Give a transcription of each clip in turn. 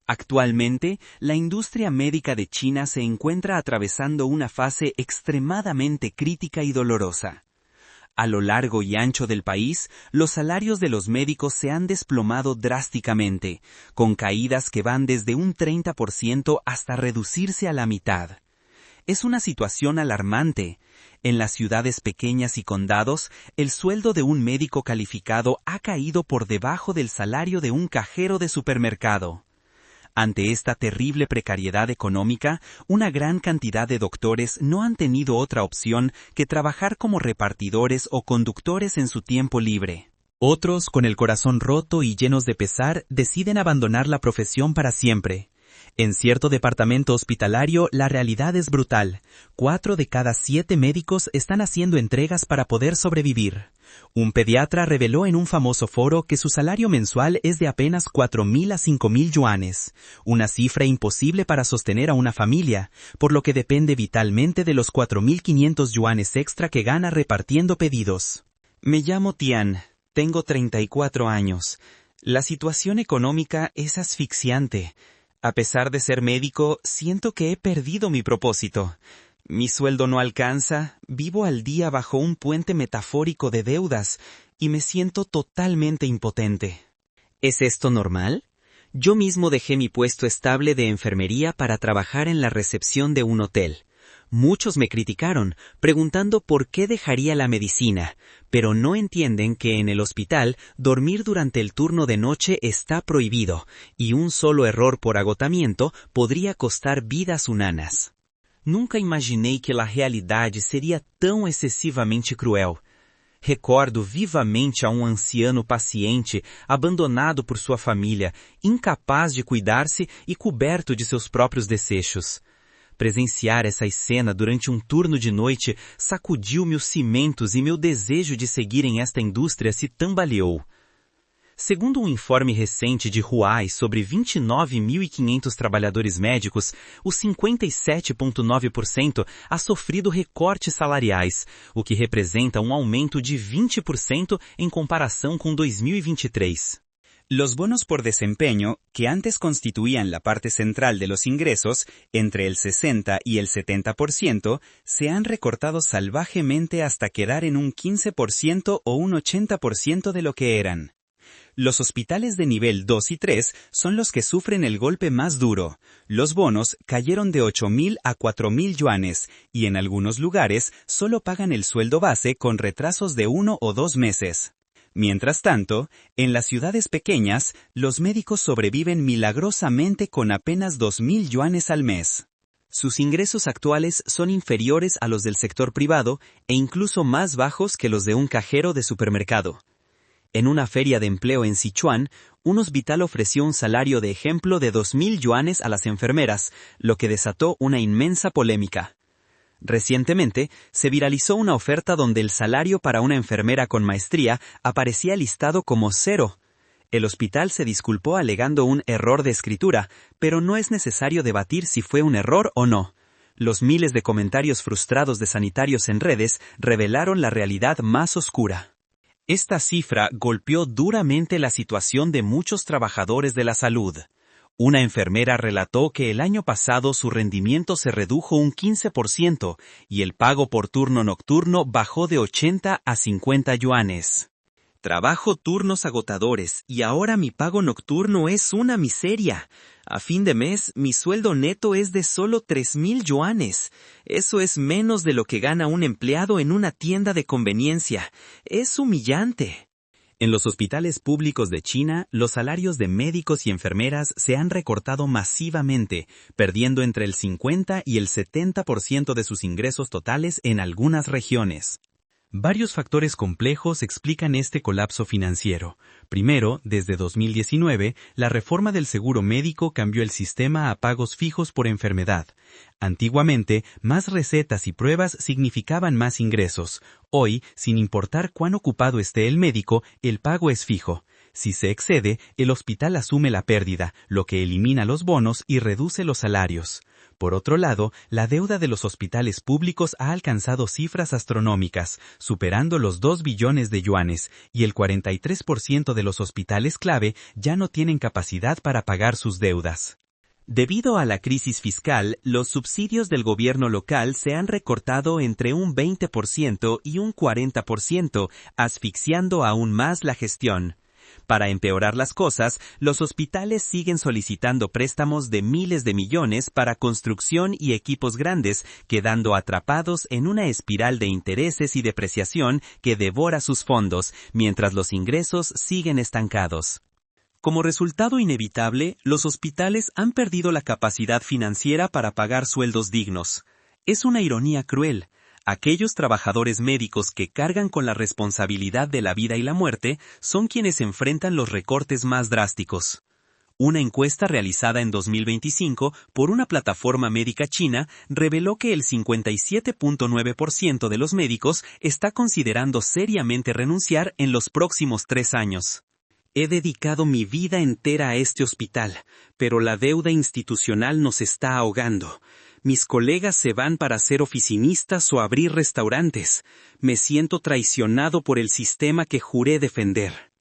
Actualmente, la industria médica de China se encuentra atravesando una fase extremadamente crítica y dolorosa. A lo largo y ancho del país, los salarios de los médicos se han desplomado drásticamente, con caídas que van desde un 30% hasta reducirse a la mitad. Es una situación alarmante. En las ciudades pequeñas y condados, el sueldo de un médico calificado ha caído por debajo del salario de un cajero de supermercado. Ante esta terrible precariedad económica, una gran cantidad de doctores no han tenido otra opción que trabajar como repartidores o conductores en su tiempo libre. Otros, con el corazón roto y llenos de pesar, deciden abandonar la profesión para siempre. En cierto departamento hospitalario, la realidad es brutal. 4 de cada 7 médicos están haciendo entregas para poder sobrevivir. Un pediatra reveló en un famoso foro que su salario mensual es de apenas 4.000 a 5.000 yuanes, una cifra imposible para sostener a una familia, por lo que depende vitalmente de los 4.500 yuanes extra que gana repartiendo pedidos. Me llamo Tian, tengo 34 años. La situación económica es asfixiante. A pesar de ser médico, siento que he perdido mi propósito. Mi sueldo no alcanza, vivo al día bajo un puente metafórico de deudas y me siento totalmente impotente. ¿Es esto normal? Yo mismo dejé mi puesto estable de enfermería para trabajar en la recepción de un hotel. Muchos me criticaron, preguntando por qué dejaría la medicina, pero no entienden que en el hospital dormir durante el turno de noche está prohibido, y un solo error por agotamiento podría costar vidas humanas. Nunca imaginei que a realidade seria tão excessivamente cruel. Recordo vivamente a anciano paciente abandonado por sua família, incapaz de cuidar-se e coberto de seus próprios desechos. Presenciar essa escena durante um turno de noite sacudiu-me os cimentos e meu desejo de seguir em esta indústria se tambaleou. Segundo um informe recente de Huai sobre 29.500 trabalhadores médicos, os 57,9% ha sofrido recortes salariais, o que representa um aumento de 20% em comparação com 2023. Los bonos por desempeño, que antes constituían la parte central de los ingresos, entre el 60 y el 70%, se han recortado salvajemente hasta quedar en un 15% o un 80% de lo que eran. Los hospitales de nivel 2 y 3 son los que sufren el golpe más duro. Los bonos cayeron de 8.000 a 4.000 yuanes y en algunos lugares solo pagan el sueldo base con retrasos de 1 o 2 meses. Mientras tanto, en las ciudades pequeñas, los médicos sobreviven milagrosamente con apenas 2.000 yuanes al mes. Sus ingresos actuales son inferiores a los del sector privado e incluso más bajos que los de un cajero de supermercado. En una feria de empleo en Sichuan, un hospital ofreció un salario de ejemplo de 2.000 yuanes a las enfermeras, lo que desató una inmensa polémica. Recientemente, se viralizó una oferta donde el salario para una enfermera con maestría aparecía listado como 0. El hospital se disculpó alegando un error de escritura, pero no es necesario debatir si fue un error o no. Los miles de comentarios frustrados de sanitarios en redes revelaron la realidad más oscura. Esta cifra golpeó duramente la situación de muchos trabajadores de la salud. Una enfermera relató que el año pasado su rendimiento se redujo un 15% y el pago por turno nocturno bajó de 80 a 50 yuanes. Trabajo turnos agotadores y ahora mi pago nocturno es una miseria. A fin de mes, mi sueldo neto es de solo 3.000 yuanes. Eso es menos de lo que gana un empleado en una tienda de conveniencia. Es humillante. En los hospitales públicos de China, los salarios de médicos y enfermeras se han recortado masivamente, perdiendo entre el 50 y el 70% de sus ingresos totales en algunas regiones. Varios factores complejos explican este colapso financiero. Primero, desde 2019, la reforma del seguro médico cambió el sistema a pagos fijos por enfermedad. Antiguamente, más recetas y pruebas significaban más ingresos. Hoy, sin importar cuán ocupado esté el médico, el pago es fijo. Si se excede, el hospital asume la pérdida, lo que elimina los bonos y reduce los salarios. Por otro lado, la deuda de los hospitales públicos ha alcanzado cifras astronómicas, superando los 2 billones de yuanes, y el 43% de los hospitales clave ya no tienen capacidad para pagar sus deudas. Debido a la crisis fiscal, los subsidios del gobierno local se han recortado entre un 20% y un 40%, asfixiando aún más la gestión. Para empeorar las cosas, los hospitales siguen solicitando préstamos de miles de millones para construcción y equipos grandes, quedando atrapados en una espiral de intereses y depreciación que devora sus fondos, mientras los ingresos siguen estancados. Como resultado inevitable, los hospitales han perdido la capacidad financiera para pagar sueldos dignos. Es una ironía cruel. Aquellos trabajadores médicos que cargan con la responsabilidad de la vida y la muerte son quienes enfrentan los recortes más drásticos. Una encuesta realizada en 2025 por una plataforma médica china reveló que el 57.9% de los médicos está considerando seriamente renunciar en los próximos 3 años. He dedicado mi vida entera a este hospital, pero la deuda institucional nos está ahogando. Mis colegas se van para ser oficinistas o abrir restaurantes. Me siento traicionado por el sistema que juré defender.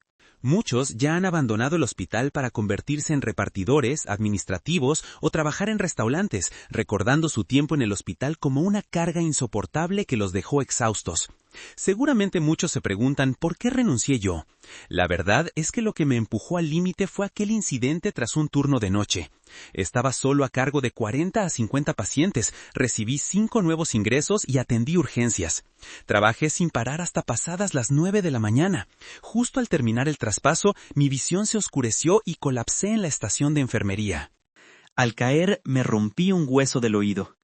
Muchos ya han abandonado el hospital para convertirse en repartidores, administrativos o trabajar en restaurantes, recordando su tiempo en el hospital como una carga insoportable que los dejó exhaustos. Seguramente muchos se preguntan ¿por qué renuncié yo? La verdad es que lo que me empujó al límite fue aquel incidente tras un turno de noche. Estaba solo a cargo de 40 a 50 pacientes, recibí 5 nuevos ingresos y atendí urgencias. Trabajé sin parar hasta pasadas las 9 de la mañana. Justo al terminar el traspaso, mi visión se oscureció y colapsé en la estación de enfermería. Al caer, me rompí un hueso del oído.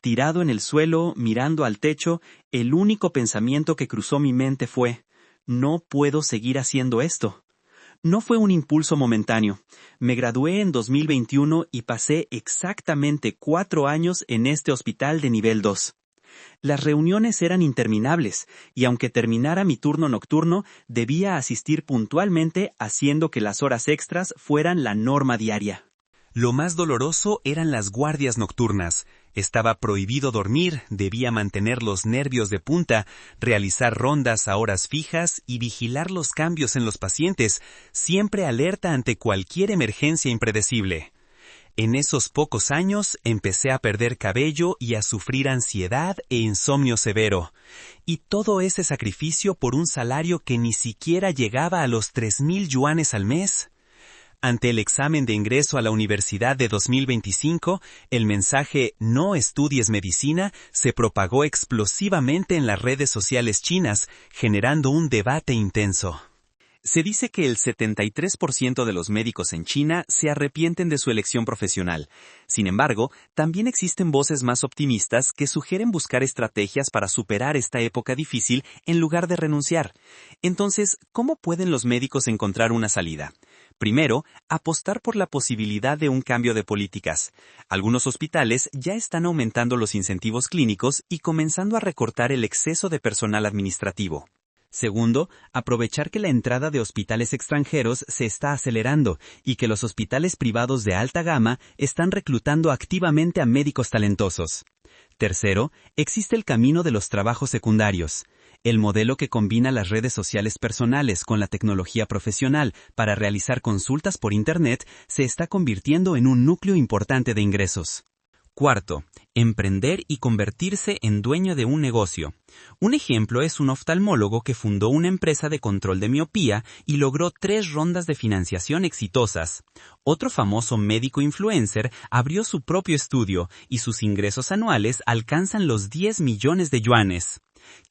Tirado en el suelo, mirando al techo, el único pensamiento que cruzó mi mente fue, no puedo seguir haciendo esto. No fue un impulso momentáneo. Me gradué en 2021 y pasé exactamente 4 años en este hospital de nivel 2. Las reuniones eran interminables, y aunque terminara mi turno nocturno, debía asistir puntualmente haciendo que las horas extras fueran la norma diaria. Lo más doloroso eran las guardias nocturnas. Estaba prohibido dormir, debía mantener los nervios de punta, realizar rondas a horas fijas y vigilar los cambios en los pacientes, siempre alerta ante cualquier emergencia impredecible. En esos pocos años empecé a perder cabello y a sufrir ansiedad e insomnio severo. Y todo ese sacrificio por un salario que ni siquiera llegaba a los 3,000 yuanes al mes. Ante el examen de ingreso a la universidad de 2025, el mensaje «No estudies medicina» se propagó explosivamente en las redes sociales chinas, generando un debate intenso. Se dice que el 73% de los médicos en China se arrepienten de su elección profesional. Sin embargo, también existen voces más optimistas que sugieren buscar estrategias para superar esta época difícil en lugar de renunciar. Entonces, ¿cómo pueden los médicos encontrar una salida? Primero, apostar por la posibilidad de un cambio de políticas. Algunos hospitales ya están aumentando los incentivos clínicos y comenzando a recortar el exceso de personal administrativo. Segundo, aprovechar que la entrada de hospitales extranjeros se está acelerando y que los hospitales privados de alta gama están reclutando activamente a médicos talentosos. Tercero, existe el camino de los trabajos secundarios. El modelo que combina las redes sociales personales con la tecnología profesional para realizar consultas por Internet se está convirtiendo en un núcleo importante de ingresos. Cuarto, emprender y convertirse en dueño de un negocio. Un ejemplo es un oftalmólogo que fundó una empresa de control de miopía y logró 3 rondas de financiación exitosas. Otro famoso médico influencer abrió su propio estudio y sus ingresos anuales alcanzan los 10 millones de yuanes.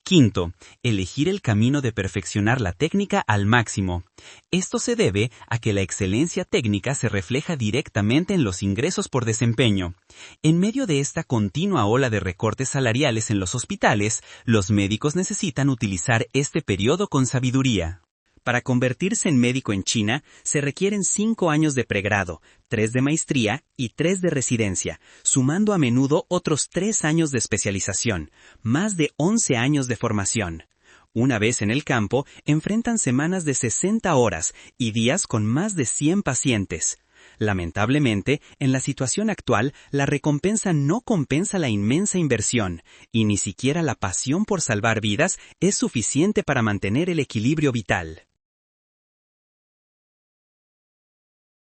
Quinto, elegir el camino de perfeccionar la técnica al máximo. Esto se debe a que la excelencia técnica se refleja directamente en los ingresos por desempeño. En medio de esta continua ola de recortes salariales en los hospitales, los médicos necesitan utilizar este periodo con sabiduría. Para convertirse en médico en China, se requieren 5 años de pregrado, 3 de maestría y 3 de residencia, sumando a menudo otros 3 años de especialización, más de 11 años de formación. Una vez en el campo, enfrentan semanas de 60 horas y días con más de 100 pacientes. Lamentablemente, en la situación actual, la recompensa no compensa la inmensa inversión, y ni siquiera la pasión por salvar vidas es suficiente para mantener el equilibrio vital.